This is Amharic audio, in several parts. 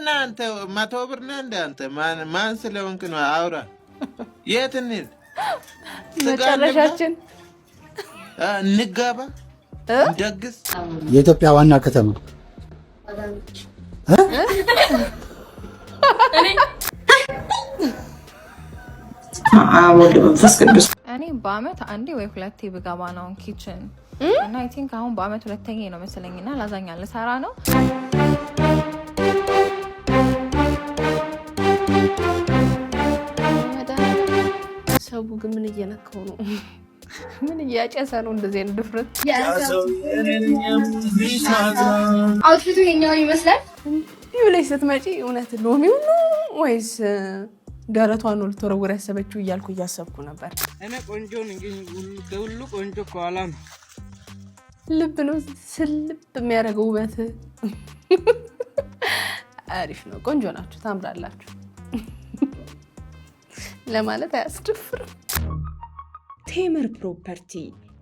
ማን አንተ 100 ብር ነህ እንደ አንተ ማን ስለሆንክ ነው አውራ የት እንሂድ መጨረሻችን እንጋባ እንደግስ የኢትዮጵያ ዋና ከተማ እኔ በአመት አንዴ ወይ ሁለቴ ብገባ ነው ኪችን እና አይ ቲንክ አሁን በአመት ሁለተኛ ነው መሰለኝና ላዛኛ ልሰራ ነው። ሰው ግን ምን እየነካው ነው? ምን እያጨሰ ነው? እንደዚህ አይነት ድፍረት አውጥቶ የኛው ይመስላል። ይብለሽ ስትመጪ እውነት ሎሚው ነው ወይስ ደረቷን ነው ልትወረወር ያሰበችው እያልኩ እያሰብኩ ነበር። እኔ ቆንጆ ነኝ ሁሉ ቆንጆ ከኋላ ነው። ልብ ነው ስልብ የሚያደርገው ውበት። አሪፍ ነው። ቆንጆ ናችሁ፣ ታምራላችሁ ለማለት አያስደፍርም። ቴምር ፕሮፐርቲ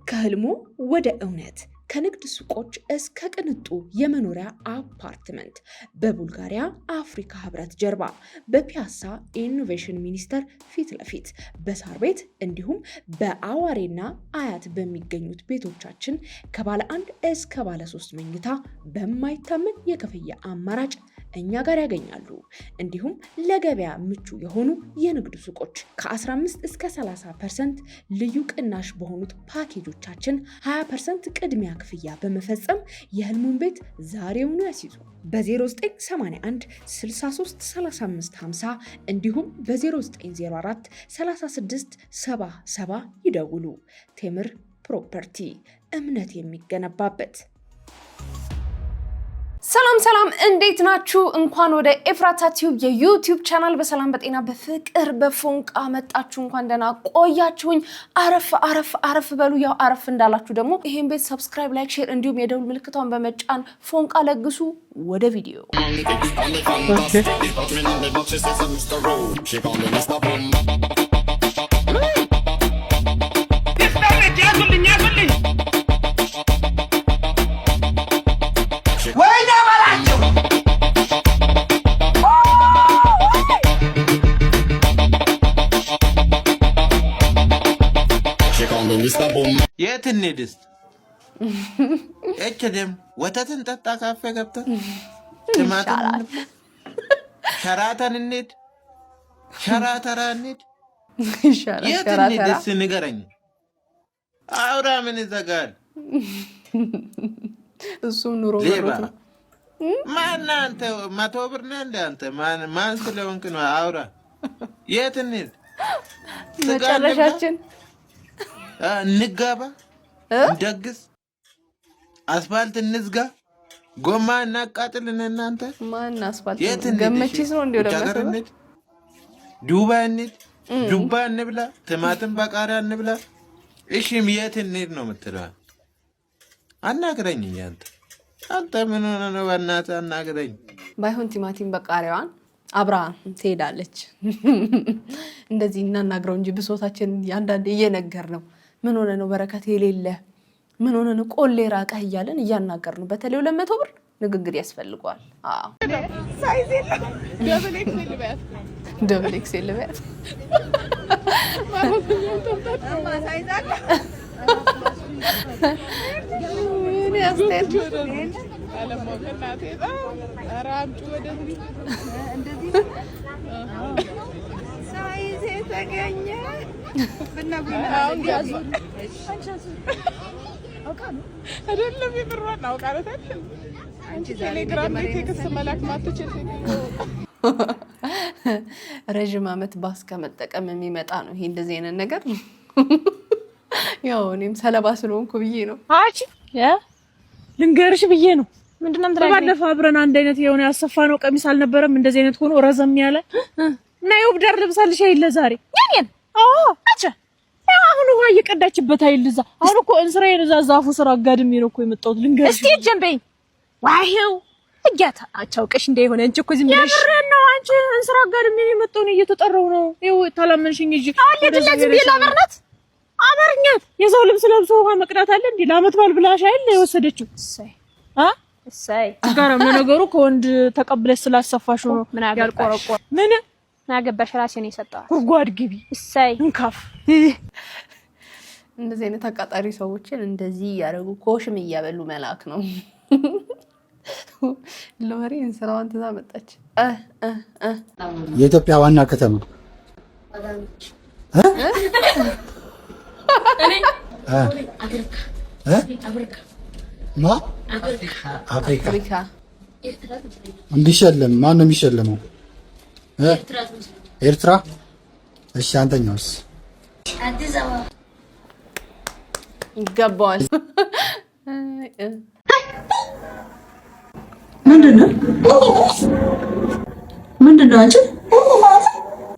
ከህልሞ ወደ እውነት ከንግድ ሱቆች እስከ ቅንጡ የመኖሪያ አፓርትመንት በቡልጋሪያ አፍሪካ ህብረት ጀርባ በፒያሳ ኢኖቬሽን ሚኒስቴር ፊት ለፊት በሳር ቤት እንዲሁም በአዋሬና አያት በሚገኙት ቤቶቻችን ከባለ 1 እስከ ባለ 3 መኝታ በማይታመን የክፍያ አማራጭ እኛ ጋር ያገኛሉ። እንዲሁም ለገበያ ምቹ የሆኑ የንግድ ሱቆች ከ15 እስከ 30% ልዩ ቅናሽ በሆኑት ፓኬጆቻችን 20% ቅድሚያ ክፍያ በመፈጸም የህልሙን ቤት ዛሬውኑ ያስይዙ። በ0981 63 35 50 እንዲሁም በ0904 36 77 ይደውሉ። ቴምር ፕሮፐርቲ እምነት የሚገነባበት። ሰላም እንዴት ናችሁ? እንኳን ወደ ኤፍራታ ቲዩብ የዩቲዩብ ቻናል በሰላም በጤና በፍቅር በፎንቃ መጣችሁ። እንኳን ደህና ቆያችሁኝ። አረፍ በሉ። ያው አረፍ እንዳላችሁ ደግሞ ይሄን ቤት ሰብስክራይብ፣ ላይክ፣ ሼር እንዲሁም የደውል ምልክቷን በመጫን ፎንቃ ለግሱ። ወደ ቪዲዮ የት እንሂድስ? እችንም ወተትን ጠጣ ካፌ ገብተን ትማትን ሸራተን እንሂድ ሸራተራ እንሂድ የት እንሂድስ ንገረኝ። አውራ ምን ይዘጋል? እሱም ኑሮ ነው። ማን አንተ 100 ብር ነህ እንደ አንተ ማን ስለሆንክ ነው አውራ የት እንሂድ? መጨረሻችን እንጋባ እንደግስ አስፋልት እንዝጋ ጎማ እናቃጥልን። እናንተ ማን አስፋልት ገመቺስ ነው እንዴ? ወደማሰብ ዱባይ እንሂድ ዱባ እንብላ ቲማቲም በቃሪያ እንብላ። እሺም የት እንሂድ ነው የምትለው? አናግረኝ። አንተ ምን ሆነ ነው? በእናትህ አናግረኝ። ባይሆን ቲማቲም በቃሪያዋን አብራ ትሄዳለች። እንደዚህ እናናግረው እንጂ ብሶታችን ያንዳንዴ እየነገር ነው። ምን ሆነ ነው በረከት የሌለ ምን ሆነ ነው ቆሌ ራቀህ እያለን እያናገር ነው። በተለይ 200 ብር ንግግር ያስፈልገዋል። አዎ ሳይዝ የለም። ደብል ኤክስኤል ልበያት ማለት ነው። ተጣጣማ ሳይዝ አለ ምን ያስተት አለሞከናቴ አራምጩ ወደዚህ እንደዚህ ሳይዝ ተገኘ ብናጉና ያዙ አይደለም ይብርዋና አውቃለሁ አይደል? አንቺ ቴሌግራም ላይ ቴክስት መላክ ማትችል ረጅም ዓመት ባስከ መጠቀም የሚመጣ ነው ይሄ እንደዚህ አይነት ነገር። ያው እኔም ሰለባ ስለሆንኩ ብዬ ነው። አቺ ልንገርሽ ብዬ ነው። ምንድነው የምትላኝ? ባለፈው አብረን አንድ አይነት የሆነ ያሰፋነው ቀሚስ አልነበረም? እንደዚህ አይነት ሆኖ ረዘም ያለ እና ይወብዳር ልብሳልሽ አይደል? ዛሬ ያኔን አቻ አሁን ውሃ እየቀዳችበት አይደል? እዛ አሁን እኮ እንስራዬን እዛ ዛፉ ስራ አጋድሜ ነው እኮ የመጣሁት። ልንገርሽ እስቲ ጀምበኝ ዋሂው እያታ አቻውቀሽ እንደሆነ እንጂ እኮ ዝም ብለሽ ያብረናው አንቺ እንስራ አጋድሜ ነው የመጣሁ ነው እየተጠራው ነው። ይኸው ታላመንሽኝ እንጂ አለትለት ቢላበርነት አበርኛት የሰው ልብስ ለብሶ ውሃ መቅዳት አለ እንዴ? ለአመት ባል ብላሽ አይደል የወሰደችው? እሰይ ጋራም ለነገሩ ከወንድ ተቀብለሽ ስላሰፋሽ ነው ያልቆረቆረ ምን ናገባሽ ራሴ ነው የሰጠው ጉድጓድ ግቢ እሰይ እንካፍ እንደዚህ አይነት አቃጣሪ ሰዎችን እንደዚህ ያደረጉ ኮሽም እያበሉ መላክ ነው። ሎሪ እንስራዋን ትዛ መጣች። የኢትዮጵያ ዋና ከተማ አፍሪካ እንዲሸለም ማን ነው የሚሸለመው? ኤርትራ። እሺ አንተኛውስ? ይገባዋል። ምንድነው አንቺ?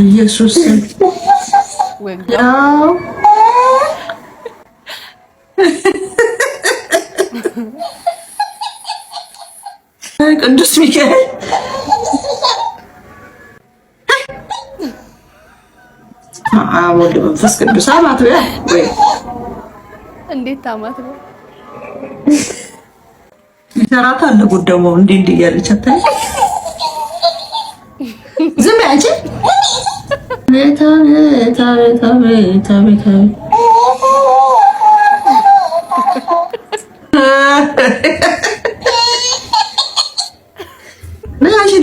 ኢየሱስ ቅዱስ ሚካኤል ወልድ መንፈስ ቅዱስ አማት ወይ እንዴት ታማት ነው ይሰራታ አለ ጉደሞ እንዴ ያለች አታይ ዝም አንቺ ቤታ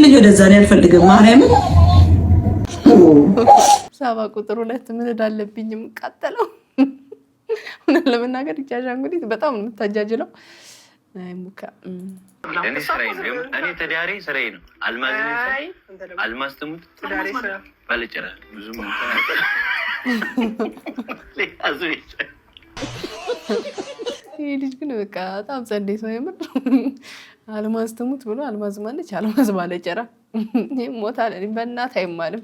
ልጅ ወደዛ ላይ አልፈልግም ማርያም ሳባ ቁጥር 2 ምን እንዳለብኝም ቀጠለው እና ለመናገር አሻንጉሊት በጣም ነው የምታጃጅለው። አይ ሙካ እኔ ስራዬ ነው እኔ ተዳሪ ስራዬ ነው አልማዝ ትሙት ተዳሪ ስራ ባለጨራ ብዙ ይሄ ልጅ ግን በቃ በጣም ጸዴ ሰው የምር አልማዝ ትሙት ብሎ አልማዝ ማለች አልማዝ ባለጨራ ሞታል። እኔ በእናት አይማልም።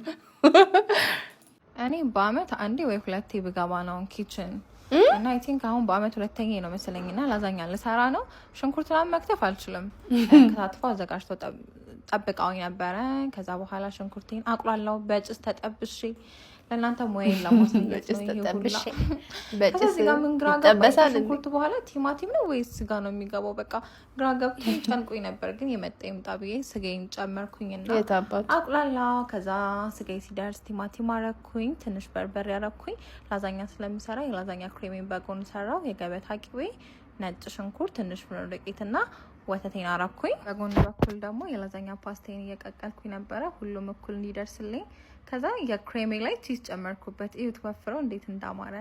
እኔ በአመት አንዴ ወይ ሁለቴ ብገባ ነው ኪችን እና አይ ቲንክ አሁን በአመት ሁለተኛ ነው መሰለኝና ላዛኛ ልሰራ ነው። ሽንኩርቱን መክተፍ አልችልም። ከታጥፎ አዘጋጅቶ ጠብቀውኝ ነበረ። ከዛ በኋላ ሽንኩርቴን አቁላላው በጭስ ተጠብሼ ለእናንተ ሞዬን ለማስነገር ነው ይሁላ በጭስ ጋር ምን ግራ ገባኝ። ሽንኩርቱ በኋላ ቲማቲም ነው ወይስ ስጋ ነው የሚገባው? በቃ ግራ ገብቶኝ ጨንቆኝ ነበር። ግን የመጣ ይምጣ ብዬ ስጋዬን ጨመርኩኝና አቁላላው። ከዛ ስጋዬ ሲደርስ ቲማቲም አረኩኝ፣ ትንሽ በርበሬ አረኩኝ። ላዛኛ ስለምሰራ የላዛኛ ክሬሜን በጎን ሰራው። የገበታ ቅቤ፣ ነጭ ሽንኩርት፣ ትንሽ ፍርኖ ዱቄትና ወተቴን አረኩኝ። በጎን በኩል ደግሞ የላዛኛ ፓስታዬን እየቀቀልኩኝ ነበረ ሁሉም እኩል እንዲደርስልኝ። ከዛ የክሬሜ ላይ ቺዝ ጨመርኩበት። እዩት ወፍረው እንዴት እንዳማረ።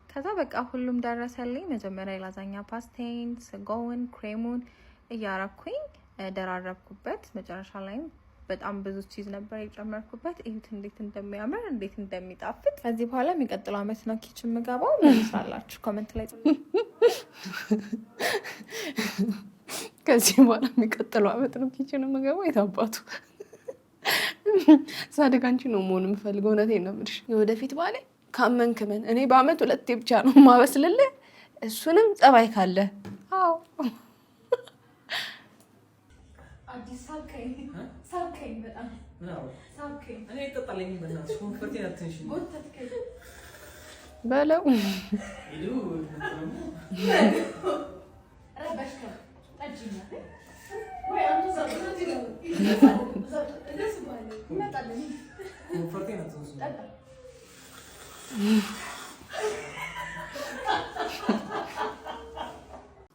ከዛ በቃ ሁሉም ደረሰልኝ። መጀመሪያ የላዛኛ ፓስታዬን፣ ስጋውን፣ ክሬሙን እያረኩኝ ደራረብኩበት። መጨረሻ ላይም በጣም ብዙ ቺዝ ነበር የጨመርኩበት። እዩት እንዴት እንደሚያምር እንዴት እንደሚጣፍጥ። ከዚህ በኋላ የሚቀጥለው አመት ነው ኪችን የምገባው። ምን ይስራላችሁ ኮሜንት ላይ ከዚህ በኋላ የሚቀጥለው አመት ነው ኪችን የምገባው። የታባቱ ሳድግ አንቺ ነው መሆን የምፈልገው። እውነቴን ነው የምልሽ። የወደፊት ባሌ ካመንክመን እኔ በአመት 2 ብቻ ነው ማበስልልህ፣ እሱንም ጸባይ ካለ። አዎ አዲስ ሳብከኝ በጣም ሳብከኝ እኔ ተጣለኝ በእናትሽ ኮንፈርቴን አትንሽ በለው ረበሽከ ጠጅና ወይ አንተ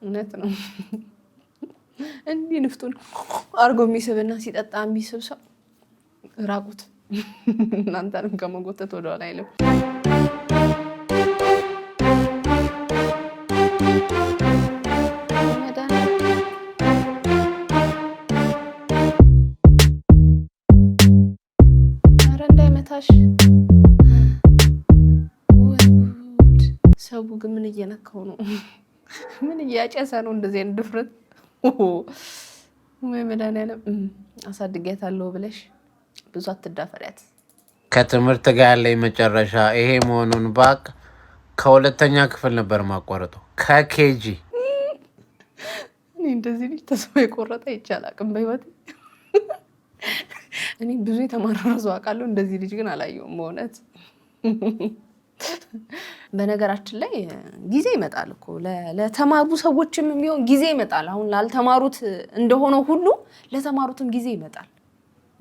እውነት ነው። እንዲህ ንፍጡን አርጎ የሚስብና ሲጠጣ የሚስብ ሰው ራቁት። እናንተንም ከመጎተት ወደኋላ አይልም። ሰው ግን ምን እየነካው ነው? ምን እያጨሰ ነው? እንደዚህ አይነት ድፍረት ወይ መድኃኒዓለም። አሳድጊያታለሁ ብለሽ ብዙ አትዳፈሪያት። ከትምህርት ጋር ያለኝ መጨረሻ ይሄ መሆኑን ባቅ ከሁለተኛ ክፍል ነበር ማቋረጠው ከኬጂ። እኔ እንደዚህ ልጅ ተስፋ የቆረጠ ይቻላልም በህይወት። እኔ ብዙ የተማረረ ሰው አውቃለሁ፣ እንደዚህ ልጅ ግን አላየሁም በእውነት። በነገራችን ላይ ጊዜ ይመጣል እኮ ለተማሩ ሰዎችም የሚሆን ጊዜ ይመጣል። አሁን ላልተማሩት እንደሆነ ሁሉ ለተማሩትም ጊዜ ይመጣል።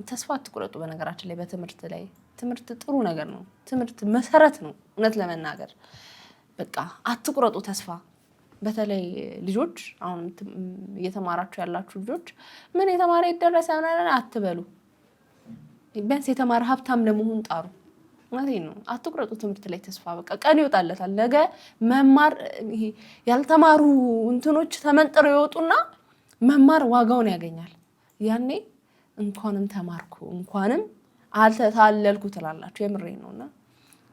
ተስፋ አትቁረጡ። በነገራችን ላይ በትምህርት ላይ ትምህርት ጥሩ ነገር ነው። ትምህርት መሰረት ነው። እውነት ለመናገር በቃ አትቁረጡ ተስፋ። በተለይ ልጆች አሁን እየተማራችሁ ያላችሁ ልጆች ምን የተማረ ይደረሳል አትበሉ። ቢያንስ የተማረ ሀብታም ለመሆን ጣሩ። ማለት ነው። አትቁረጡ ትምህርት ላይ ተስፋ። በቃ ቀን ይወጣለታል። ነገ መማር ይሄ ያልተማሩ እንትኖች ተመንጥረው ይወጡና መማር ዋጋውን ያገኛል። ያኔ እንኳንም ተማርኩ እንኳንም አልተታለልኩ ትላላችሁ። የምሬን ነውና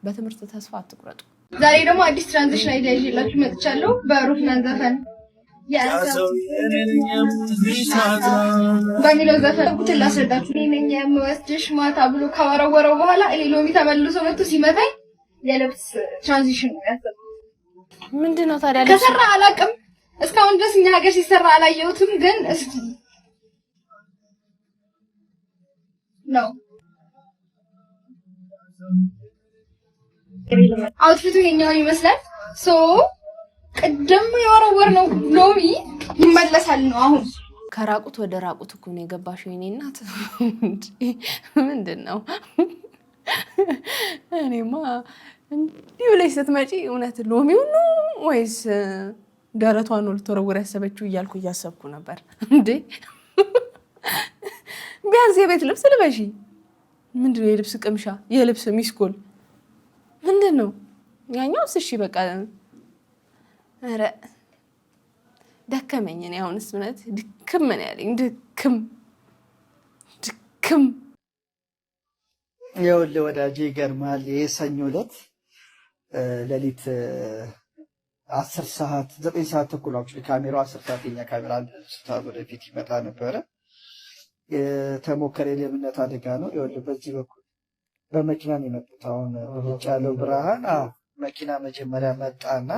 በትምህርት ተስፋ አትቁረጡ። ዛሬ ደግሞ አዲስ ትራንዚሽን አይዲያ ይዤላችሁ መጥቻለሁ። በሩፍናን ዘፈን በሚለው ዘፈን ቁጥር ላስረዳችሁ። እኔ ነኝ የምወስድሽ ማታ ብሎ ካወረወረው በኋላ እኔ ሎሚ ተመልሶ መጥቶ ሲመታኝ የልብስ ትራንዚሽን ነው ያሰብኩት። ምንድነው ታዲያ ከሰራ አላውቅም። እስካሁን ድረስ እኛ ሀገር ሲሰራ አላየሁትም። ግን እስኪ ነው አውትፊቱ የኛው ይመስላል። ሶ ቅድም የወረወርነው ሎሚ ይመለሳል ነው። አሁን ከራቁት ወደ ራቁት እኮ ነው የገባሽው የኔ እናት። ምንድነው እኔማ እንዲህ ብለሽ ስትመጪ እውነት ሎሚው ነው ወይስ ደረቷን ነው ልትወረወር ያሰበችው እያልኩ እያሰብኩ ነበር። እንዴ ቢያንስ የቤት ልብስ ልበሺ። ምንድነው የልብስ ቅምሻ የልብስ ሚስኮል ምንድነው ያኛውስ? እሺ በቃ ኧረ ደከመኝ። እኔ አሁንስ እውነት ድክም ምን ያለኝ ድክም ይኸውልህ ወዳጄ ይገርምሃል። የሰኞ ዕለት ሌሊት 10 ሰዓት 9 ሰዓት ተኩል አክቹዋሊ ካሜራው 10 ሰዓት የኛ ካሜራ ስታር ወደፊት ይመጣ ነበረ። የተሞከረ የሌብነት አደጋ ነው። ይኸውልህ በዚህ በኩል በመኪና ነው የመጡት። አሁን ያለው ብርሃን መኪና መጀመሪያ መጣና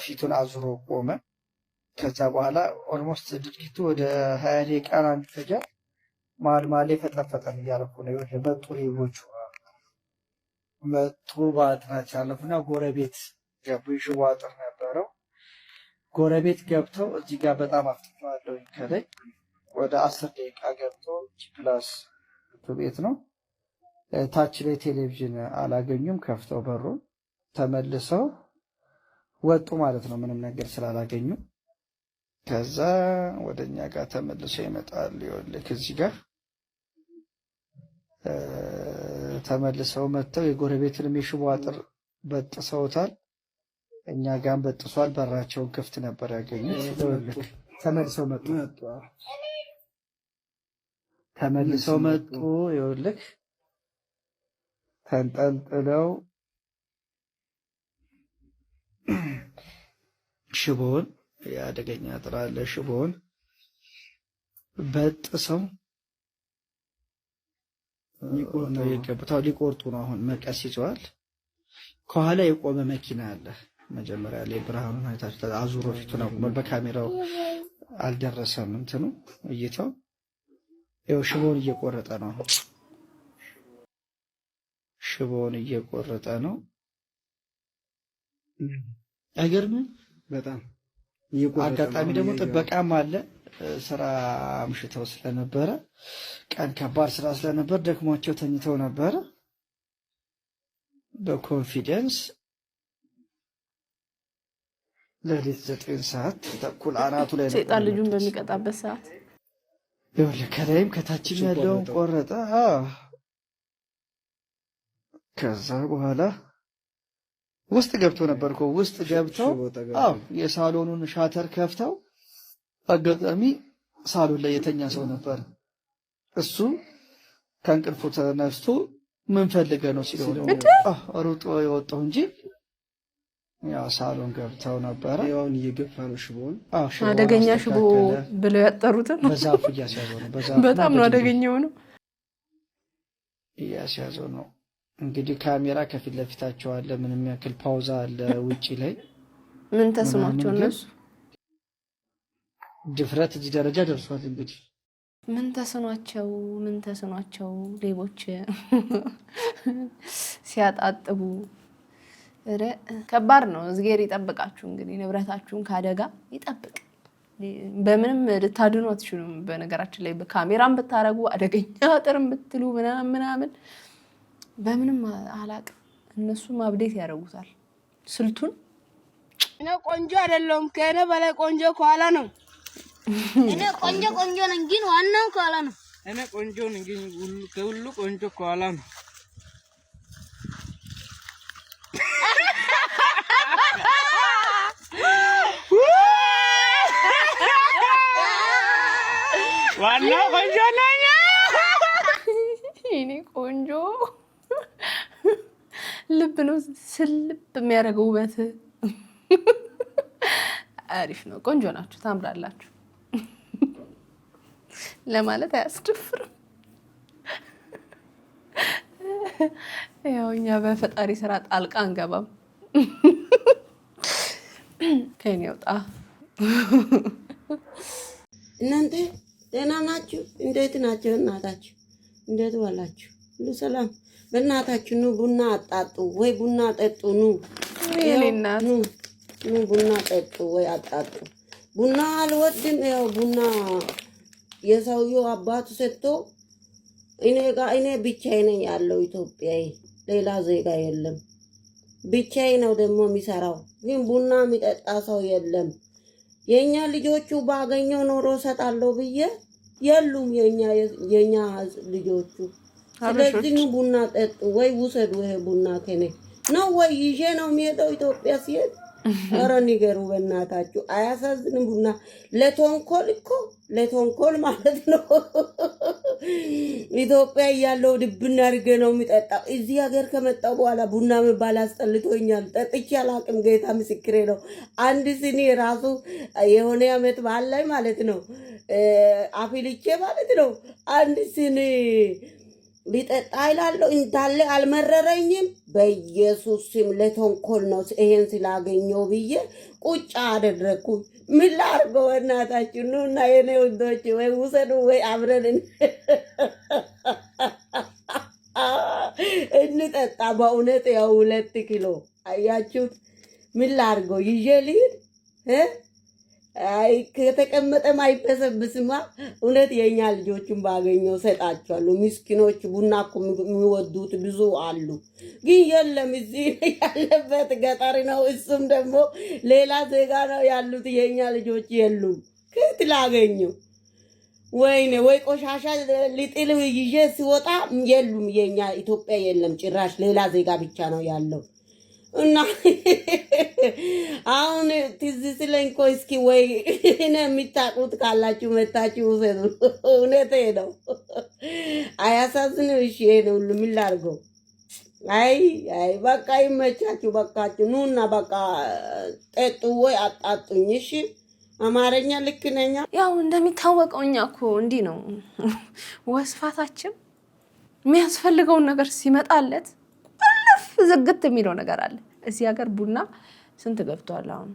ፊቱን አዙሮ ቆመ። ከዛ በኋላ ኦልሞስት ድርጊቱ ወደ 20 ደቂቃ አንድ ፈጃ። ማል ፈጠፈጠን እያለኩ ነው። ይኸውልህ መጡ ሌቦቹ መጡ ባጥናት ያለፉና ጎረቤት ገቡ። የሽቦ አጥር ነበረው። ጎረቤት ገብተው እዚህ ጋር በጣም አፍጥነዋለሁ። ከላይ ወደ 10 ደቂቃ ገብተው ፕላስ ቤት ነው። ታች ላይ ቴሌቪዥን አላገኙም። ከፍተው በሩ ተመልሰው ወጡ ማለት ነው፣ ምንም ነገር ስላላገኙ። ከዛ ወደኛ ጋር ተመልሰው ይመጣል። ይኸውልህ እዚህ ጋር ተመልሰው መጥተው የጎረቤትንም የሽቦ አጥር በጥሰውታል። እኛ ጋርም በጥሷል። በራቸውን ክፍት ነበር ያገኙት። ይኸውልህ ተመልሰው መጡ። ይኸውልህ ተንጠልጥለው ሽቦውን ያደገኛ ጥራለ ሽቦውን በጥሰው ነው የገቡታው። ሊቆርጡ ነው። አሁን መቀስ ይዘዋል። ከኋላ የቆመ መኪና አለ። መጀመሪያ ላይ ብርሃኑን አይታችሁ አዙሮ ፊቱን አቁሟል። በካሜራው አልደረሰም እንትኑ እይታው። ይኸው ሽቦውን እየቆረጠ ነው። ሽቦውን እየቆረጠ ነው። አይገርምም? በጣም አጋጣሚ ደግሞ ጥበቃም አለ። ስራ አምሽተው ስለነበረ ቀን ከባድ ስራ ስለነበር ደክሟቸው ተኝተው ነበረ። በኮንፊደንስ ሌሊት 9 ሰዓት ተኩል አናቱ ላይ ሰይጣን ልጁን በሚቀጣበት ሰዓት ይኸውልህ ከላይም ከታችም ያለውን ቆረጠ። ከዛ በኋላ ውስጥ ገብቶ ነበር እኮ ውስጥ ገብተው የሳሎኑን ሻተር ከፍተው አጋጣሚ ሳሎን ላይ የተኛ ሰው ነበር። እሱ ከእንቅልፉ ተነስቶ ምን ፈልገ ነው ሲለው ሩጦ የወጣው እንጂ ያው ሳሎን ገብተው ነበረ። ያውን እየገፋ ነው ሽቦን። አደገኛ ሽቦ ብለው ያጠሩትን በዛፉ እያስያዘው ነው። በጣም ነው አደገኛው ነው እያስያዘው ነው። እንግዲህ ካሜራ ከፊት ለፊታቸው አለ። ምንም ያክል ፓውዛ አለ ውጪ ላይ። ምን ተስኗቸው እነሱ ድፍረት እዚህ ደረጃ ደርሷል። እንግዲህ ምን ተስኗቸው ሌቦች ሲያጣጥቡ ከባድ ነው። እዝጌር ይጠብቃችሁ። እንግዲህ ንብረታችሁን ካደጋ ይጠብቅ። በምንም ልታድኑ አትችሉም። በነገራችን ላይ በካሜራም ብታረጉ አደገኛ አጥርም ብትሉ ምናምን በምንም አላቅም። እነሱም አብዴት ያደርጉታል ስልቱን። እኔ ቆንጆ አይደለም፣ ከእኔ በላይ ቆንጆ ከኋላ ነው። እኔ ቆንጆ ነኝ፣ ግን ዋናው ከኋላ ነው። እኔ ቆንጆ ነኝ፣ ግን ከሁሉ ቆንጆ ከኋላ ነው። ዋናው ቆንጆ ነኝ። እኔ ቆንጆ ልብ ነው ስልብ የሚያደርገው ውበት። አሪፍ ነው። ቆንጆ ናችሁ፣ ታምራላችሁ ለማለት አያስደፍርም። ያው እኛ በፈጣሪ ስራ ጣልቃ አንገባም። ከኔ ወጣ። እናንተ ደህና ናችሁ? እንዴት ናችሁ? እናታችሁ እንዴት ዋላችሁ? ሁሉ ሰላም? በእናታችሁ ኑ ቡና አጣጡ ወይ ቡና ጠጡ። ኑ ቡና ጠጡ ወይ አጣጡ። ቡና አልወድም። ያው ቡና የሰውየው አባቱ ሰጥቶ እኔ ብቻዬ ነኝ ያለው ኢትዮጵያዊ፣ ሌላ ዜጋ የለም። ብቻዬ ነው ደግሞ የሚሰራው፣ ግን ቡና የሚጠጣ ሰው የለም። የኛ ልጆቹ ባገኘው ኖሮ ሰጣለሁ ብዬ የሉም የኛ ልጆቹ። ስለዚህ ቡና ጠጡ ወይ ውሰዱ። ይሄ ቡና ከኔ ነው ወይ ይዤ ነው የሚሄደው ኢትዮጵያ ሲሄድ። ኧረ ንገሩ በእናታችሁ፣ አያሳዝንም? ቡና ለተንኮል ማለት ነው። ኢትዮጵያ እያለው ድብና አድርጌ ነው የሚጠጣው። እዚህ ሀገር ከመጣሁ በኋላ ቡና የሚባል አስጠልቶኛል። ጠጥቼ አላቅም። ጌታ ምስክሬ ነው። አንድ ሲኒ ራሱ የሆነ ዓመት በዓል ላይ ማለት ነው አፍልቼ ማለት ነው አንድ ሲኒ ሊጠጣ ይላለሁ እንዳለ አልመረረኝም። በኢየሱስ ስም ለተንኮል ነው ይሄን ስላገኘው ብዬ ቁጭ አደረኩኝ። ምን ላድርገው? እናታችሁ ኑና የኔ ወንዶች ወይ ውሰዱ ወይ አብረን እንጠጣ። በእውነት ያው 2 ኪሎ አያችሁት? ምን ላድርገው? ይዤ ልሂድ? አይ ከተቀመጠም አይበሰብስማ። እውነት የኛ ልጆችን ባገኘው ሰጣቸዋለሁ። ምስኪኖች ቡና እኮ የሚወዱት ብዙ አሉ፣ ግን የለም። እዚህ ያለበት ገጠር ነው፣ እሱም ደግሞ ሌላ ዜጋ ነው ያሉት። የኛ ልጆች የሉም። ከት ላገኘው? ወይኔ ወይ ቆሻሻ ሊጥል ይዤ ሲወጣ የሉም። የኛ ኢትዮጵያ የለም ጭራሽ፣ ሌላ ዜጋ ብቻ ነው ያለው። እና አሁን ትዝ ስለኝ እኮ እስኪ ወይ እኔ የምታውቁት ካላችሁ መታችሁ ውሰዱ። እውነቴ ነው። አያሳዝንም? እሺ ይሄን ሁሉ ምን ላድርገው? አይ በቃ ይመቻችሁ። በቃችሁ ኑና በቃ ጠጡ ወይ አጣጡኝ። እሺ አማርኛ ልክ ነኝ? ያው እንደሚታወቀው እኛ እኮ እንዲህ ነው ወስፋታችን። የሚያስፈልገውን ነገር ሲመጣለት ዝግት የሚለው ነገር አለ። እዚህ ሀገር ቡና ስንት ገብቷል? አሁን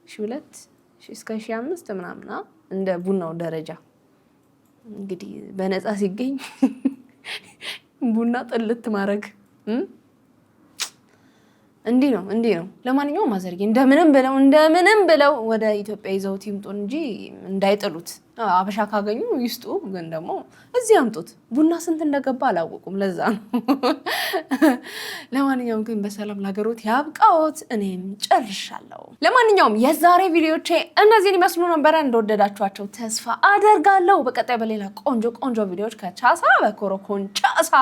2,000 እስከ 5,000 ምናምን እንደ ቡናው ደረጃ። እንግዲህ በነፃ ሲገኝ ቡና ጥልት ማድረግ እንዲህ ነው። ለማንኛውም ማዘርጌ እንደምንም ብለው ወደ ኢትዮጵያ ይዘውት ይምጡ እንጂ እንዳይጥሉት። አበሻ ካገኙ ይስጡ፣ ግን ደግሞ እዚህ አምጡት። ቡና ስንት እንደገባ አላወቁም። ለዛ ነው። ለማንኛውም ግን በሰላም ለሀገሮት ያብቃዎት። እኔም ጨርሻለሁ። ለማንኛውም የዛሬ ቪዲዮቼ እነዚህን ይመስሉ ነበረ። እንደወደዳችኋቸው ተስፋ አደርጋለሁ። በቀጣይ በሌላ ቆንጆ ቪዲዮዎች ከቻሳ በኮረኮን ቻሳ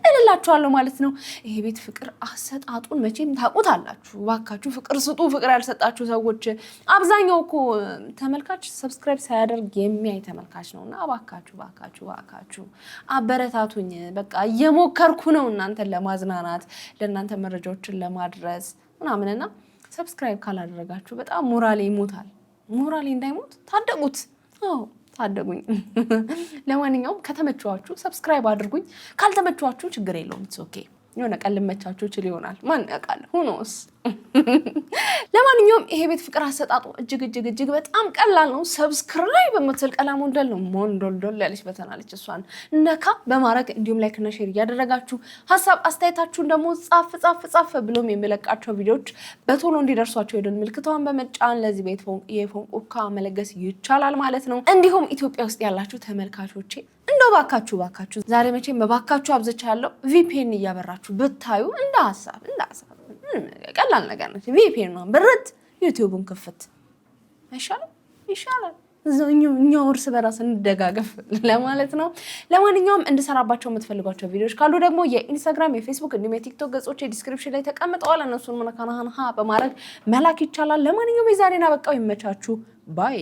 እልላችኋለሁ ማለት ነው። ይሄ ቤት ፍቅር አሰጣጡን መቼም ታውቁታላችሁ። ባካችሁ ፍቅር ስጡ። ፍቅር ያልሰጣችሁ ሰዎች አብዛኛው እኮ ተመልካች ሰብስክራይብ ሳያደርግ የሚያይ ተመልካች ነውና ባካችሁ አበረታቱኝ። በቃ እየሞከርኩ ነው እናንተን ለማዝናናት ለእናንተ መረጃዎችን ለማድረስ ምናምንና ሰብስክራይብ ካላደረጋችሁ በጣም ሞራሌ ይሞታል። ሞራሌ እንዳይሞት ታደጉት። ታደጉኝ። ለማንኛውም ከተመቻችሁ ሰብስክራይብ አድርጉኝ፣ ካልተመቻችሁ ችግር የለውም። ኢትስ ኦኬ። የሆነ ቀን ልመቻችሁ ይችል ይሆናል ማን ያውቃል ሁኖስ ለማንኛውም ይሄ ቤት ፍቅር አሰጣጡ እጅግ በጣም ቀላል ነው ሰብስክራይብ በመተል ቀላም ወንደል ነው ሞንዶልዶል ያለች በተናለች እሷን ነካ በማድረግ እንዲሁም ላይክ እና ሼር ያደረጋችሁ ሐሳብ አስተያየታችሁን ደግሞ ጻፍ ብሎም የሚለቃቸው ቪዲዮዎች በቶሎ እንዲደርሷችሁ የደወል ምልክቷን በመጫን ለዚህ ቤት የፎንቆካ መለገስ ይቻላል ማለት ነው እንዲሁም ኢትዮጵያ ውስጥ ያላችሁ ተመልካቾቼ እንደው ባካችሁ ዛሬ መቼም በባካችሁ አብዝቻለሁ VPN እያበራችሁ ብታዩ እንደ ሐሳብ ቀላል ነገር ነው VPN ነው ብርት ዩቲዩብን ክፍት ይሻላል እኛው እርስ በራስ እንደጋገፍ ለማለት ነው ለማንኛውም እንድሰራባቸው የምትፈልጓቸው ቪዲዮዎች ካሉ ደግሞ የኢንስታግራም የፌስቡክ እንዲሁም የቲክቶክ ገጾች ዲስክሪፕሽን ላይ ተቀምጠዋል እነሱን መነካናሃ በማድረግ መላክ ይቻላል ለማንኛውም የዛሬና በቃው ይመቻችሁ ባይ